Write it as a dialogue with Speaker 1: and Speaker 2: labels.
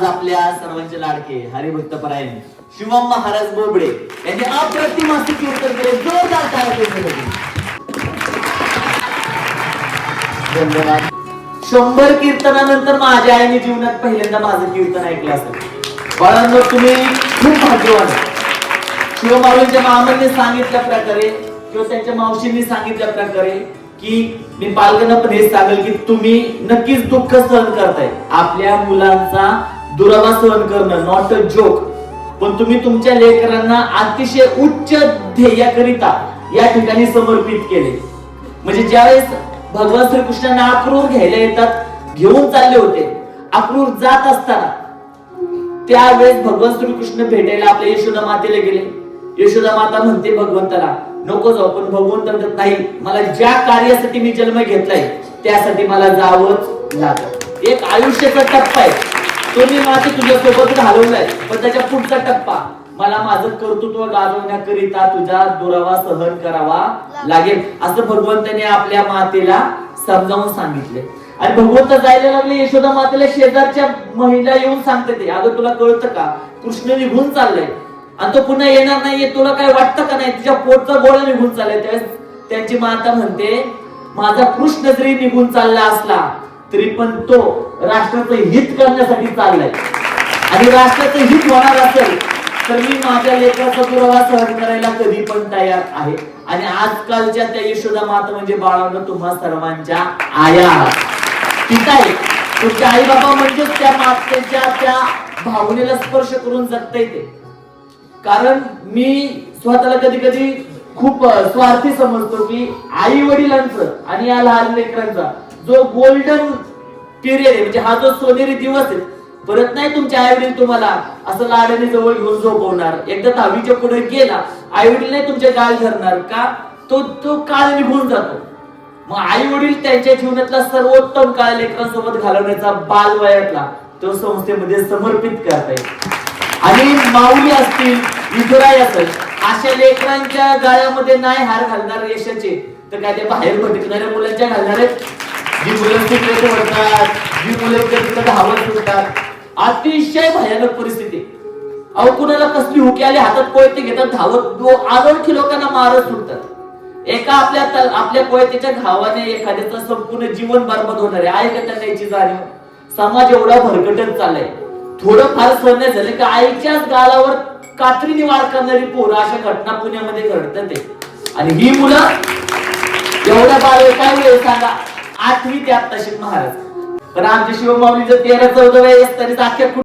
Speaker 1: आज आपल्या सर्वांचे लाडके हरिभक्तपरायण शिवम महाराज बोबडे यांनी अप्रतिम असे कीर्तन केले. जोरदार टाळ्या. धन्यवाद. 100 कीर्तनानंतर माझ्या आईने जीवनात पहिल्यांदा माझं कीर्तन ऐकलं असेल. बाळांनो, तुम्ही खूप भाग्यवान. शिवमाऊलींच्या मामांनी सांगितल्या प्रकारे किंवा त्यांच्या मावशींनी सांगितल्या प्रकारे की मी पालकांना पण हेच सांगेल की तुम्ही नक्कीच दुःख सहन करताय. आपल्या मुलांचा दुरावा सहन करणं नॉट अ जोक. पण तुम्ही तुमच्या लेकरांना अतिशय उच्च ध्येयाकरिता या ठिकाणी समर्पित केले. म्हणजे ज्यावेळेस भगवान श्रीकृष्णांना अक्रूर घ्यायला येतात, घेऊन चालले होते, अक्रूर जात असताना त्यावेळेस भगवान श्रीकृष्ण भेटायला आपल्या यशोदा मातेला गेले. यशोदा माता म्हणते भगवंताला नको जाऊ, पण भगवंत म्हणतात नाही, मला ज्या कार्यासाठी मी जन्म घेतलाय त्यासाठी मला जावंच लागत. एक आयुष्याचा टप्पा आहे तो मी माझे तुझ्या सोबत घालवलाय, पण त्याच्या पुढचा टप्पा मला माझं कर्तृत्व गाजवण्याकरिता तुझा दुरावा सहन करावा लागेल असं भगवंताने आपल्या मातेला समजावून सांगितले. आणि भगवंत जायला लागले. यशोदा मातेला शेजारच्या महिला येऊन सांगते ते अगं तुला कळतं का कृष्ण निघून चाललाय आणि तो पुन्हा येणार नाहीये, तुला काय वाटतं का नाही, तुझ्या पोटचा गोळा निघून चाललाय. त्यावेळेस त्यांची माता म्हणते माझा कृष्ण जरी निघून चालला असला तरी पण तो राष्ट्राचं हित करण्यासाठी चाललाय आणि राष्ट्राचं हित होणार असेल तर मी माझ्या लेकराचा दुरावा सहन करायला कधी पण तयार आहे. आणि आजकालच्या त्या यशोदा माता म्हणजे बाळांनो तुम्हा सर्वांच्या आया पिता आहे. तुमच्या आई बाबा म्हणजे त्या मातेच्या त्या भावनेला स्पर्श करून जगता येते. कारण मी स्वतःला कधी कधी खूप स्वार्थी समजतो की आई वडिलांचं आणि या लहान लेकरांचा जो गोल्डन पिरियड आहे म्हणजे हा जो सोनेरी दिवस आहे, परत नाही तुमचे आई वडील तुम्हाला असं लाडाने जवळ घेऊन झोपवणार. एकदा 10वीच्या पुढे गेला आई वडील नाही तुमचे गाल धरणार का, तो काळ निघून जातो. मग आई वडील त्यांच्या जीवनातला सर्वोत्तम काळ लेकरांसोबत घालवण्याचा बालवयातला तो संस्थेमध्ये समर्पित करताय. आणि माऊली असतील विठुराई असेल अशा लेकरांच्या गाळ्यामध्ये नाही हार घालणार यशाचे तर काय ते बाहेर भटकणाऱ्या मुलांच्या घालणार आहेत. जी मुलं तिकडे वळतात, जी मुलं तिकडे धावत सुटतात. अतिशय भयानक परिस्थिती. अहो कुणाला कसली हुकी आली हातात कोयते घेतात धावत अनोळखी लोकांना मारत सुटतात. एका आपल्या कोयत्याच्या घावाने एखाद्याचं संपूर्ण जीवन बरबाद होणार आहे का त्यांना याची जाणीव. समाज एवढा भरकटत चाललाय. थोडं फार सहन झालं की आईच्याच गालावर कात्रीने वार करणारी पोरं अशा घटना पुण्यामध्ये घडतात. आणि ही मुलं एवढ्या बाळ काय वेळ सांगा 8वी ते आत्ताशी महाराज. पण आमच्या शिवमाऊलीचं 13-14 वय असताना अख्ख्या